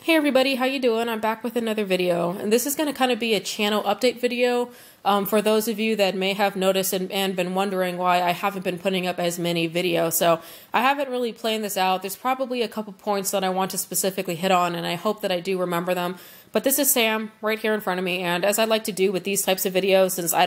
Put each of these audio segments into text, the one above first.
Hey everybody, how you doing? I'm back with another video, and this is going to kind of be a channel update video for those of you that may have noticed and been wondering why I haven't been putting up as many videos. So I haven't really planned this out. There's probably a couple points that I want to specifically hit on, and I hope that I do remember them. But this is Sam right here in front of me, and as I like to do with these types of videos, since I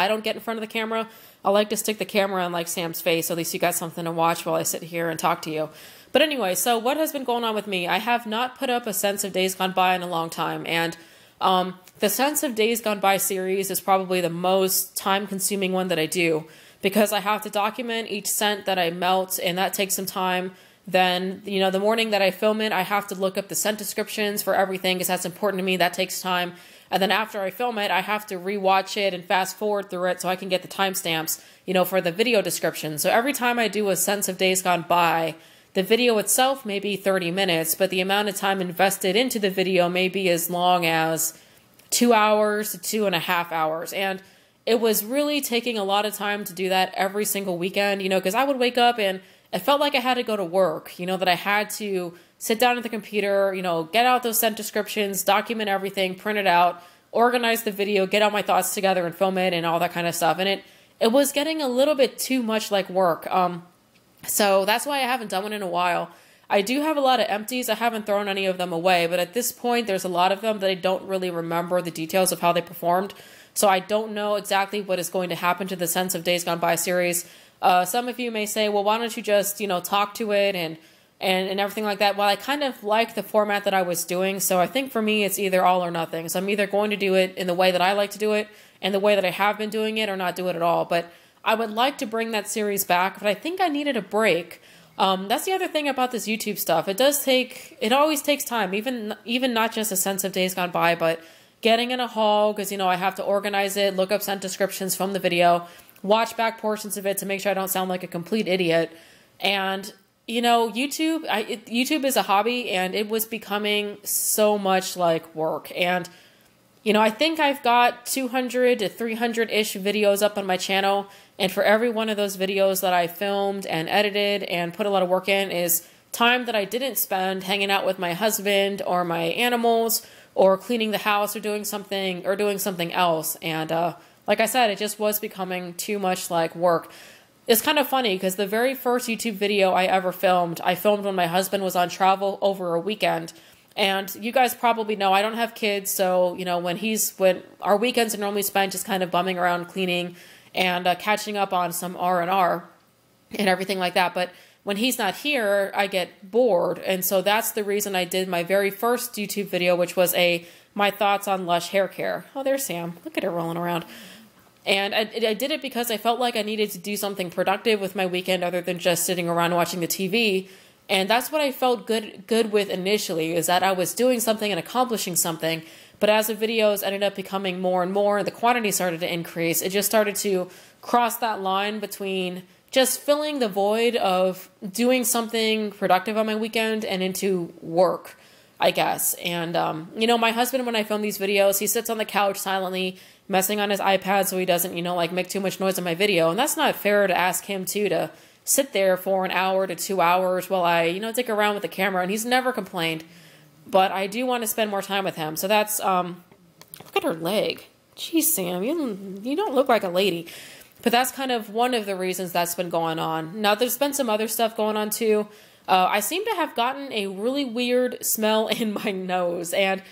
don't get in front of the camera, I like to stick the camera in like Sam's face, so at least you got something to watch while I sit here and talk to you. But anyway, so what has been going on with me? I have not put up a Sense of Days Gone By in a long time, and the Sense of Days Gone By series is probably the most time-consuming one that I do, because I have to document each scent that I melt, and that takes some time. Then, you know, the morning that I film it, I have to look up the scent descriptions for everything, because that's important to me. That takes time. And then after I film it, I have to rewatch it and fast forward through it so I can get the timestamps, you know, for the video description. So every time I do a Sense of Days Gone By, the video itself may be 30 minutes, but the amount of time invested into the video may be as long as 2 hours to 2.5 hours. And it was really taking a lot of time to do that every single weekend, you know, because I would wake up and it felt like I had to go to work, you know, that I had to sit down at the computer, you know, get out those scent descriptions, document everything, print it out, organize the video, get all my thoughts together and film it and all that kind of stuff. And it was getting a little bit too much like work. So that's why I haven't done one in a while. I do have a lot of empties. I haven't thrown any of them away, but at this point, there's a lot of them that I don't really remember the details of how they performed. So I don't know exactly what is going to happen to the Sense of Days Gone By series. Some of you may say, well, why don't you just, you know, talk to it and everything like that. Well, I kind of like the format that I was doing. So I think for me, it's either all or nothing. So I'm either going to do it in the way that I like to do it and the way that I have been doing it, or not do it at all. But I would like to bring that series back, but I think I needed a break. That's the other thing about this YouTube stuff. It always takes time, even not just a Sense of Days Gone By, but getting in a haul, because, you know, I have to organize it, look up scent descriptions from the video, watch back portions of it to make sure I don't sound like a complete idiot. And, you know, YouTube is a hobby, and it was becoming so much like work. And, you know, I think I've got 200 to 300-ish videos up on my channel, and for every one of those videos that I filmed and edited and put a lot of work in is time that I didn't spend hanging out with my husband or my animals or cleaning the house or doing something else. And like I said, it just was becoming too much like work. It's kind of funny because the very first YouTube video I ever filmed, I filmed when my husband was on travel over a weekend. And you guys probably know I don't have kids, so, you know, when our weekends are normally spent just kind of bumming around cleaning and catching up on some R&R and everything like that. But when he's not here, I get bored. And so that's the reason I did my very first YouTube video, which was my thoughts on Lush hair care. Oh, there's Sam. Look at her rolling around. And I did it because I felt like I needed to do something productive with my weekend other than just sitting around watching the TV. And that's what I felt good with initially, is that I was doing something and accomplishing something. But as the videos ended up becoming more and more, and the quantity started to increase, it just started to cross that line between just filling the void of doing something productive on my weekend and into work, I guess. And, you know, my husband, when I film these videos, he sits on the couch silently messing on his iPad so he doesn't, you know, like make too much noise in my video. And that's not fair to ask him to sit there for an hour to 2 hours while I, you know, dick around with the camera. And he's never complained. But I do want to spend more time with him. So that's, look at her leg. Jeez, Sam, you don't look like a lady. But that's kind of one of the reasons that's been going on. Now, there's been some other stuff going on, too. I seem to have gotten a really weird smell in my nose. And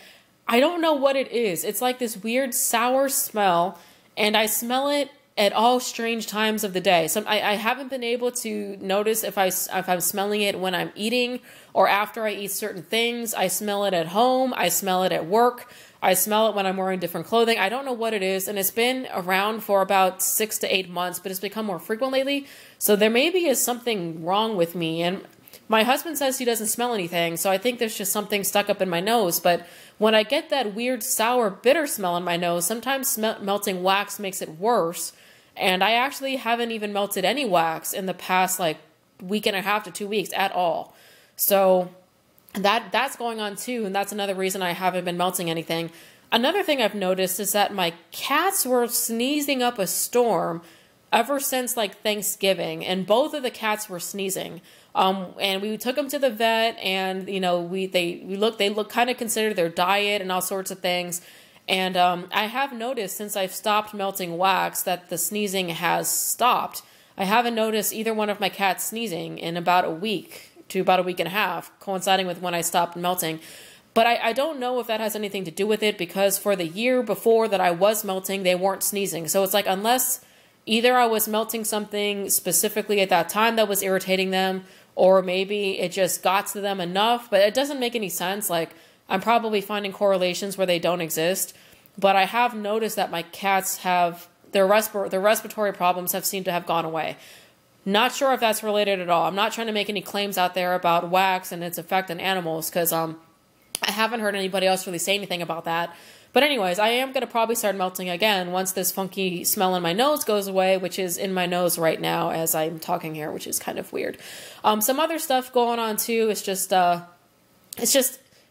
I don't know what it is. It's like this weird sour smell. And I smell it at all strange times of the day. So I haven't been able to notice if I'm smelling it when I'm eating or after I eat certain things. I smell it at home. I smell it at work. I smell it when I'm wearing different clothing. I don't know what it is, and it's been around for about 6 to 8 months, but it's become more frequent lately. So there maybe is something wrong with me, and my husband says he doesn't smell anything, so I think there's just something stuck up in my nose. But when I get that weird, sour, bitter smell in my nose, sometimes melting wax makes it worse. And I actually haven't even melted any wax in the past, like, week and a half to 2 weeks at all. So that's going on too, and that's another reason I haven't been melting anything. Another thing I've noticed is that my cats were sneezing up a storm ever since like Thanksgiving, and both of the cats were sneezing. And we took them to the vet, and you know, they look kind of considered their diet and all sorts of things. And I have noticed since I've stopped melting wax that the sneezing has stopped. I haven't noticed either one of my cats sneezing in about a week to about a week and a half, coinciding with when I stopped melting. But I don't know if that has anything to do with it, because for the year before that I was melting, they weren't sneezing. So it's like, unless either I was melting something specifically at that time that was irritating them, or maybe it just got to them enough, but it doesn't make any sense. Like, I'm probably finding correlations where they don't exist, but I have noticed that my cats have, their respiratory problems have seemed to have gone away. Not sure if that's related at all. I'm not trying to make any claims out there about wax and its effect on animals, because I haven't heard anybody else really say anything about that. But anyways, I am going to probably start melting again once this funky smell in my nose goes away, which is in my nose right now as I'm talking here, which is kind of weird. Some other stuff going on too is just,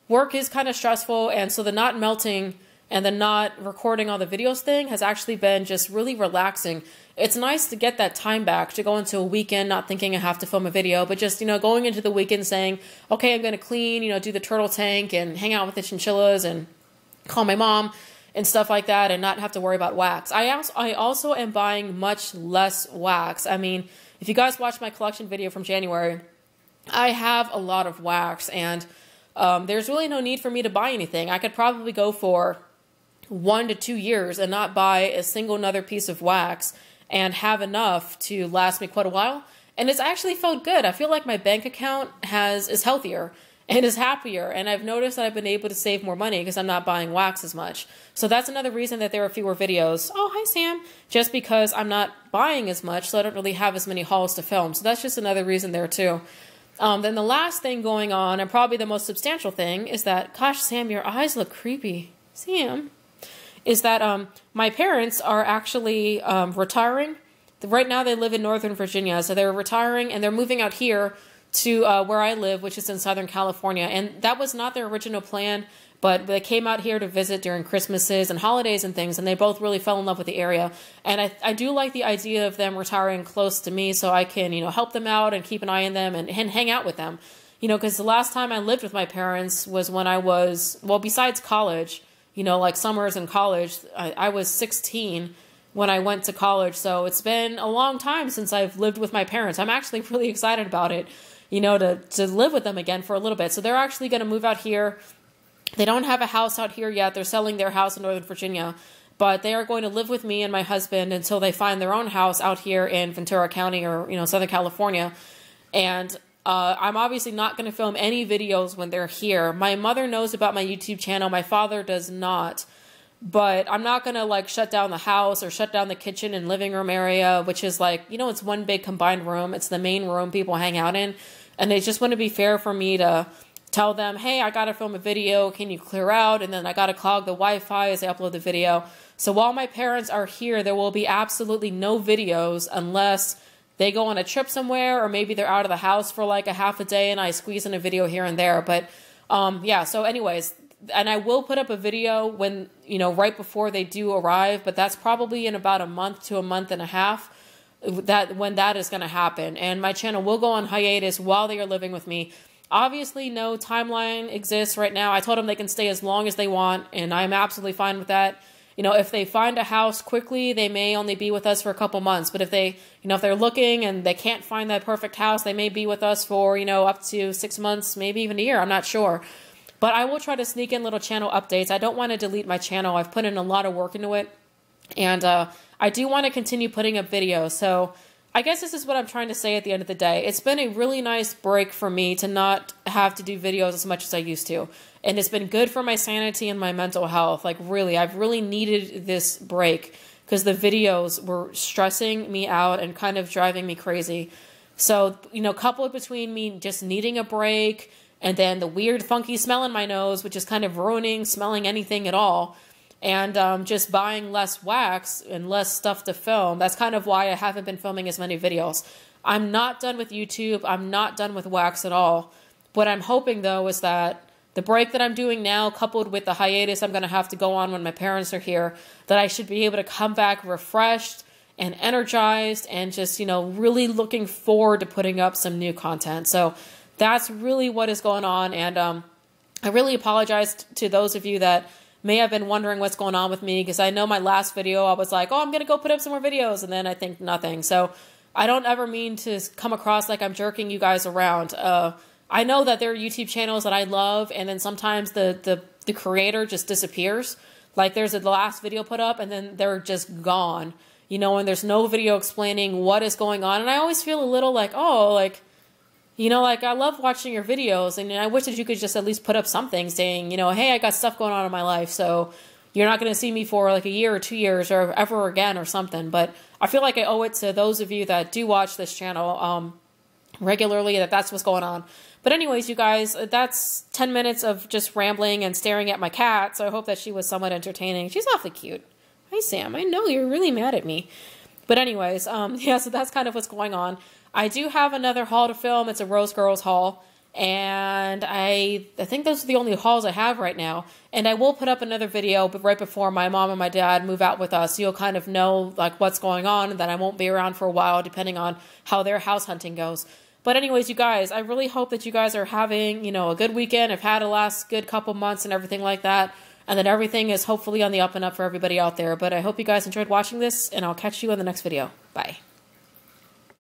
work is kind of stressful, and so the not melting and the not recording all the videos thing has actually been just really relaxing. It's nice to get that time back, to go into a weekend not thinking I have to film a video, but just, you know, going into the weekend saying, okay, I'm going to clean, you know, do the turtle tank and hang out with the chinchillas and call my mom and stuff like that, and not have to worry about wax. I also am buying much less wax. I mean, if you guys watched my collection video from January, I have a lot of wax, and there's really no need for me to buy anything. I could probably go for 1 to 2 years and not buy a single another piece of wax and have enough to last me quite a while. And it's actually felt good. I feel like my bank account is healthier and is happier. And I've noticed that I've been able to save more money because I'm not buying wax as much. So that's another reason that there are fewer videos. Oh, hi, Sam. Just because I'm not buying as much, so I don't really have as many hauls to film. So that's just another reason there too. Then the last thing going on, and probably the most substantial thing, is that, gosh, Sam, your eyes look creepy. Sam. Is that my parents are actually retiring. Right now they live in Northern Virginia, so they're retiring and they're moving out here to where I live, which is in Southern California. And that was not their original plan, but they came out here to visit during Christmases and holidays and things, and they both really fell in love with the area. And I do like the idea of them retiring close to me so I can, you know, help them out and keep an eye on them and hang out with them. You know, because the last time I lived with my parents was when I was, well, besides college, you know, like summers in college, I was 16 when I went to college. So it's been a long time since I've lived with my parents. I'm actually really excited about it, you know, to live with them again for a little bit. So they're actually going to move out here. They don't have a house out here yet. They're selling their house in Northern Virginia, but they are going to live with me and my husband until they find their own house out here in Ventura County, or, you know, Southern California. And I'm obviously not going to film any videos when they're here. My mother knows about my YouTube channel. My father does not. But I'm not going to, like, shut down the house or shut down the kitchen and living room area, which is, like, you know, it's one big combined room. It's the main room people hang out in. And it just wouldn't be fair for me to tell them, hey, I got to film a video. Can you clear out? And then I got to clog the Wi-Fi as I upload the video. So while my parents are here, there will be absolutely no videos unless they go on a trip somewhere, or maybe they're out of the house for like a half a day and I squeeze in a video here and there. But yeah, so anyways, and I will put up a video when, you know, right before they do arrive, but that's probably in about a month to a month and a half when that is going to happen. And my channel will go on hiatus while they are living with me. Obviously, no timeline exists right now. I told them they can stay as long as they want, and I'm absolutely fine with that. You know, if they find a house quickly, they may only be with us for a couple months. But if they, you know, if they're looking and they can't find that perfect house, they may be with us for, you know, up to 6 months, maybe even a year. I'm not sure. But I will try to sneak in little channel updates. I don't want to delete my channel. I've put in a lot of work into it. And I do want to continue putting up videos. So I guess this is what I'm trying to say at the end of the day. It's been a really nice break for me to not have to do videos as much as I used to. And it's been good for my sanity and my mental health. Like, really, I've really needed this break because the videos were stressing me out and kind of driving me crazy. So, you know, coupled between me just needing a break and then the weird funky smell in my nose, which is kind of ruining smelling anything at all, and just buying less wax and less stuff to film. That's kind of why I haven't been filming as many videos. I'm not done with YouTube. I'm not done with wax at all. What I'm hoping, though, is that the break that I'm doing now, coupled with the hiatus I'm going to have to go on when my parents are here, that I should be able to come back refreshed and energized and just, you know, really looking forward to putting up some new content. So that's really what is going on. And I really apologize to those of you that may have been wondering what's going on with me, because I know my last video I was like, oh, I'm going to go put up some more videos, and then I think nothing. So I don't ever mean to come across like I'm jerking you guys around. I know that there are YouTube channels that I love, and then sometimes the creator just disappears. Like there's the last video put up and then they're just gone, you know, and there's no video explaining what is going on. And I always feel a little like, oh, like, you know, like I love watching your videos, and I wish that you could just at least put up something saying, you know, hey, I got stuff going on in my life, so you're not going to see me for like a year or 2 years or ever again or something. But I feel like I owe it to those of you that do watch this channel regularly that's what's going on. But anyways, you guys, that's 10 minutes of just rambling and staring at my cat, so I hope that she was somewhat entertaining. She's awfully cute. Hi, Sam. I know you're really mad at me. But anyways, yeah, so that's kind of what's going on. I do have another haul to film. It's a Rose Girls haul, and I think those are the only hauls I have right now. And I will put up another video but right before my mom and my dad move out with us, so you'll kind of know like what's going on, and that I won't be around for a while depending on how their house hunting goes. But anyways, you guys, I really hope that you guys are having, you know, a good weekend. I've had a last good couple months and everything like that, and that everything is hopefully on the up and up for everybody out there. But I hope you guys enjoyed watching this, and I'll catch you in the next video. Bye.